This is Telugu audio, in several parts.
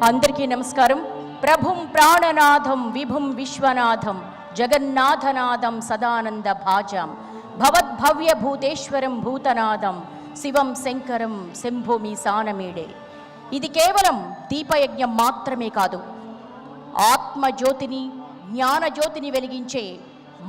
అందరికీ నమస్కారం. ప్రభుం ప్రాణనాథం విభుం విశ్వనాథం జగన్నాథనాథం సదానంద భాజాం భవద్భవ్య భూతేశ్వరం భూతనాథం శివం శంకరం శంభూమి సానమీడే. ఇది కేవలం దీపయజ్ఞం మాత్రమే కాదు, ఆత్మజ్యోతిని జ్ఞానజ్యోతిని వెలిగించే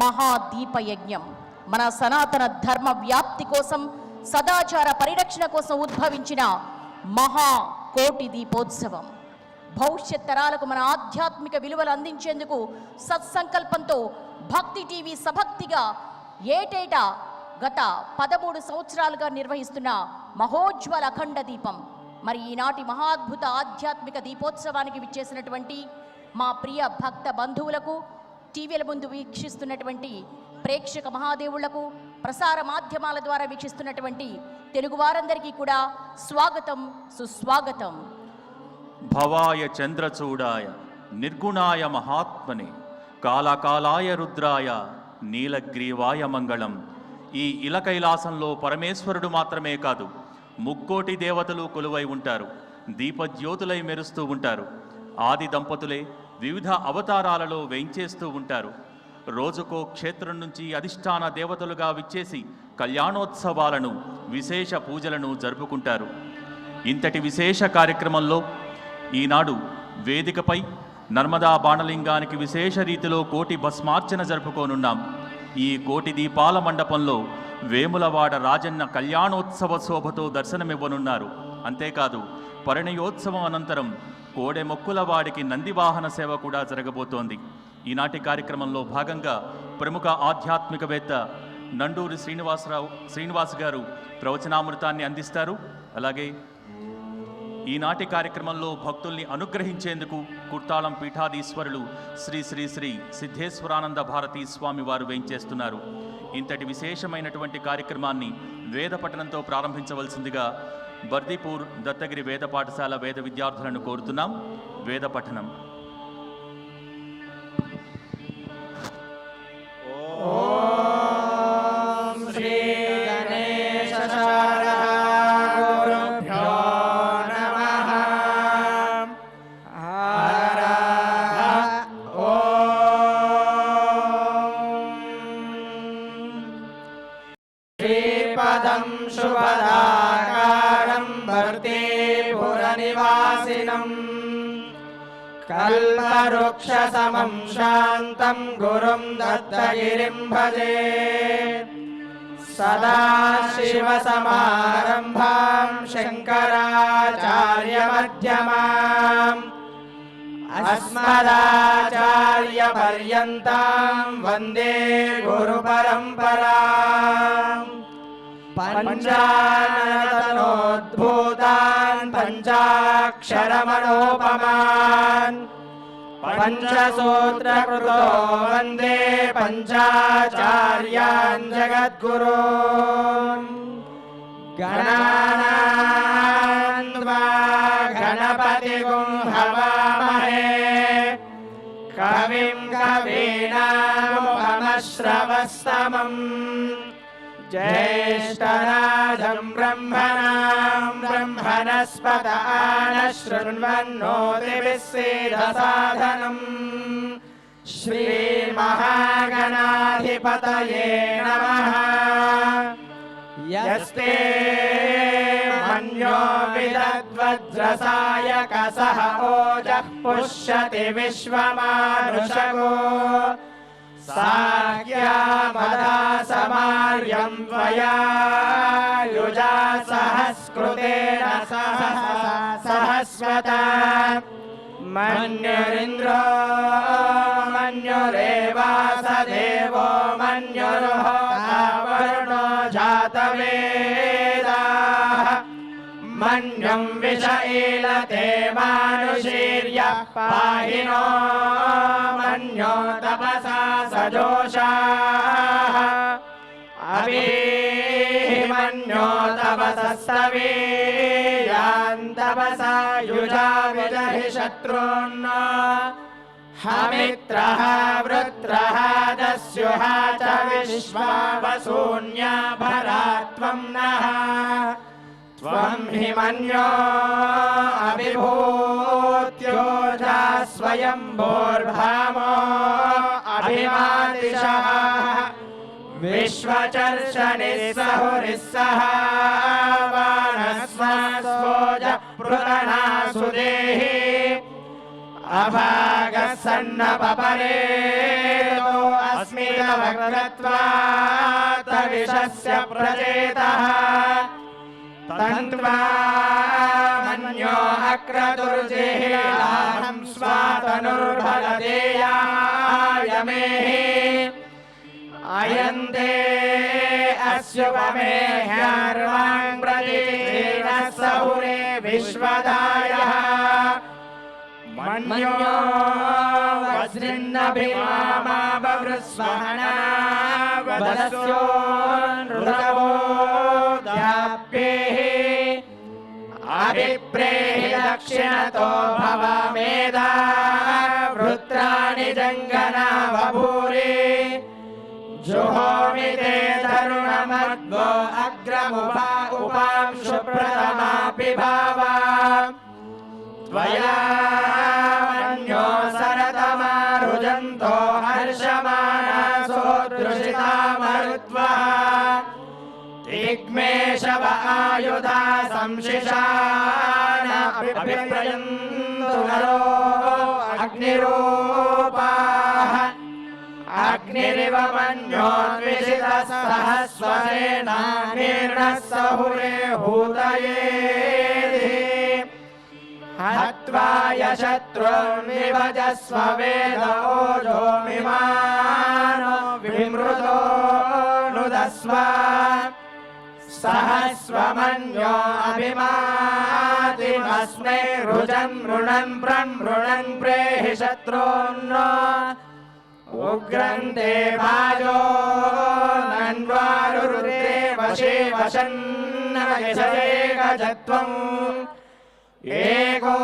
మహాదీపయజ్ఞం. మన సనాతన ధర్మ వ్యాప్తి కోసం, సదాచార పరిరక్షణ కోసం ఉద్భవించిన మహాకోటి దీపోత్సవం. భవిష్యత్ తరాలకు మన ఆధ్యాత్మిక విలువలు అందించేందుకు సత్సంకల్పంతో భక్తి టీవీ సభక్తిగా ఏటేటా గత 13 సంవత్సరాలుగా నిర్వహిస్తున్న మహోజ్వల అఖండ దీపం. మరి ఈనాటి మహాద్భుత ఆధ్యాత్మిక దీపోత్సవానికి విచ్చేసినటువంటి మా ప్రియ భక్త బంధువులకు, టీవీల ముందు వీక్షిస్తున్నటువంటి ప్రేక్షక మహాదేవుళ్లకు, ప్రసార మాధ్యమాల ద్వారా వీక్షిస్తున్నటువంటి తెలుగు వారందరికీ కూడా స్వాగతం, సుస్వాగతం. భవాయ చంద్రచూడాయ నిర్గుణాయ మహాత్మనే కాలకాలాయ రుద్రాయ నీలగ్రీవాయ మంగళం. ఈ ఇలకైలాసంలో పరమేశ్వరుడు మాత్రమే కాదు, ముక్కోటి దేవతలు కొలువై ఉంటారు, దీపజ్యోతులై మెరుస్తూ ఉంటారు. ఆది దంపతులే వివిధ అవతారాలలో వేంచేస్తూ ఉంటారు. రోజుకో క్షేత్రం నుంచి అధిష్టాన దేవతలుగా విచ్చేసి కళ్యాణోత్సవాలను, విశేష పూజలను జరుపుకుంటారు. ఇంతటి విశేష కార్యక్రమంలో ఈనాడు వేదికపై నర్మదా బాణలింగానికి విశేష రీతిలో కోటి భస్మార్చన జరుపుకోనున్నాం. ఈ కోటి దీపాల మండపంలో వేములవాడ రాజన్న కళ్యాణోత్సవ శోభతో దర్శనమివ్వనున్నారు. అంతేకాదు, పరిణయోత్సవం అనంతరం కోడె మొక్కులవాడికి నందివాహన సేవ కూడా జరగబోతోంది. ఈనాటి కార్యక్రమంలో భాగంగా ప్రముఖ ఆధ్యాత్మికవేత్త నండూరి శ్రీనివాస్ గారు ప్రవచనామృతాన్ని అందిస్తారు. అలాగే ఈనాటి కార్యక్రమంలో భక్తుల్ని అనుగ్రహించేందుకు కుర్తాళం పీఠాధీశ్వరులు శ్రీ శ్రీ శ్రీ సిద్ధేశ్వరానంద భారతీ స్వామి వారు వేంచేస్తున్నారు. ఇంతటి విశేషమైనటువంటి కార్యక్రమాన్ని వేద పఠనంతో ప్రారంభించవలసిందిగా బర్దీపూర్ దత్తగిరి వేద పాఠశాల వేద విద్యార్థులను కోరుతున్నాం. వేద పఠనం. కల్పవృక్షసమం శాంతం గురుం దత్తగిరిం భజే. సదాశివసమారంభాం శంకరాచార్యమధ్యమాం అస్మదాచార్యపర్యంతం వందే గురుపరంపరాం. పంచాననతనోద్భూతాన్ పంచాక్షరమనోపమాన్ పంచసూత్రకృతో వందే పంచాచార్యాన్ జగద్గురూన్. గణానాం త్వా గణపతిగుం హవామహే కవిం కవీనాముపమశ్రవస్తమం జ్యేష్ఠరాజం బ్రహ్మణాం బ్రహ్మణస్పత ఆనశృణ్వన్నోతిభిः సేదసాదనం. శ్రీమహాగణాధిపతయే నమః. యస్తే మన్యో విదద్వజ్రసాయక సహ ఓజః పుష్యతి విశ్వమానుషగో. సాఖ్యామదాసమార్యం త్వయా యుజా సహస్కృతేన సహస్వతా. మన్యురింద్రో మన్యురేవాసదేవో మన్యుర్హోతావరుణో జాతవేదాః. మన్యం విషఈలతే మానుషీర్యః పాహి నో మన్యో తపసా సజోషాః. అభిమన్యో తపసస్తవీయాన్ తపసా యుజా విజహి శత్రూన్. హమిత్రః వృత్రః దస్యుః చ విశ్వా వసూన్యా భరాత్వం నః. त्वं हि मन्यो अभिभूत्योजा स्वयंभूर्भामो अभिमादिशः विश्वचर्षनिस्सहुरिस्सह वानस्वास्वोज पृतनासुदेहि अभागः सन्नपपरेतो अस्मितवक्रत्वात् विशस्य प्रचेतः तन्त्वा मन्यो अक्रतुर्जिहिलाहं स्वातनुर्भगदेयाय मेहि अयन्ते अस्युपमेह्यार्वां प्रतीनः सहुरे विश्वदायः मन्यो वज्रिन्नभिमामावृस्वहना वदस्यो नृतवो दाप्येः अभिप्रेहि दक्षिणतो भवमेधा वृत्राणि जङ्गना बभूरि जुहोमि ते तरुणमद्वो अग्रमुपा उपांशु प्रथमापि भावा त्वया मन्यो सरतमारुजन्तो हर्षमाणासो दृशिता मरुत्वः तिग्मेशव आयुधा संशिशान अभिप्रयन्तु नरो अग्निरूपाः अग्निरिव मन्यो द्विषितः सहस्वसेनानिर्णः सहुरे हूतयेति हत्वा यशत्रून् विभजस्व वेद ओजो मिमानो विमृतो नुदस्व सहस्वमन्यो अभिमातिमस्मै रुजन् मृणन् प्रमृणन् प्रेहि शत्रून्नो उग्रन्ते भाजो नन्वारुरुते वशे वशन्नयशेकजत्वम् एको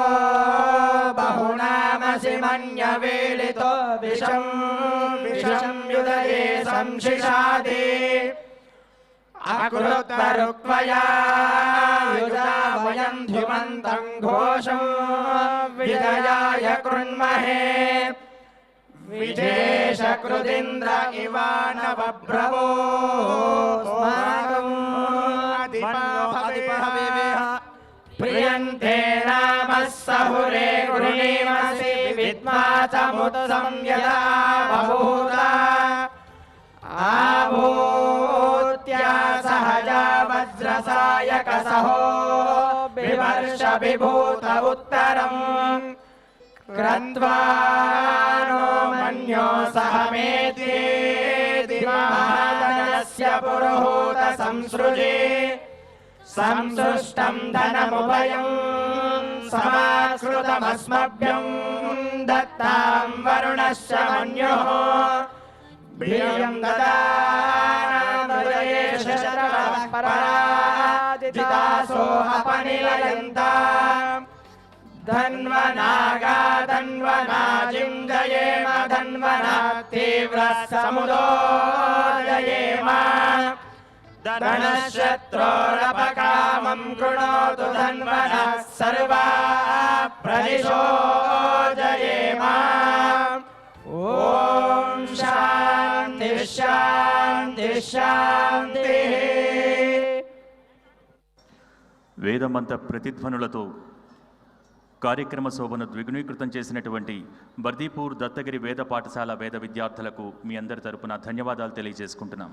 बहुनामसि मन्यवेलितो विषं विषं युधये संशिशादि अकृत्वरुक्त्वया युजा वयं ध्युमन्तं घोषं विजयाय कृण्महे विजेशकृदिन्द्र इवानवब्रवो प्रियन्ते नामः सहुरे गृणीमसि विद्माचमुत्संयदा बभूता आभूत्या सहजा वज्रसायकसहो बिभर्ष विभूत उत्तरम् क्रत्वा नो मन्यो सहमेति महाधनस्य पुरोहूत संसृजे संसृष्टं धनमुभयं समाकृतमस्मभ्यं दत्तां वरुणश्च मन्योः प्रियं ददानामदयेश शरवः पराजितासो अपनिलयन्ताम् धन्वनागा धन्वनाजिं जयेम धन्वना तीव्रः समुदोदयेम धनशत्रोरपकामं कृणोतु धन्वनः सर्वा प्रदिशो जयेम ॐ शान्ति शान्ति शान्तिः వేదమంత ప్రతిధ్వనులతో కార్యక్రమ శోభను ద్విగుణీకృతం చేసినటువంటి బర్దీపూర్ దత్తగిరి వేద పాఠశాల వేద విద్యార్థులకు మీ అందరి తరపున ధన్యవాదాలు తెలియజేసుకుంటున్నాం.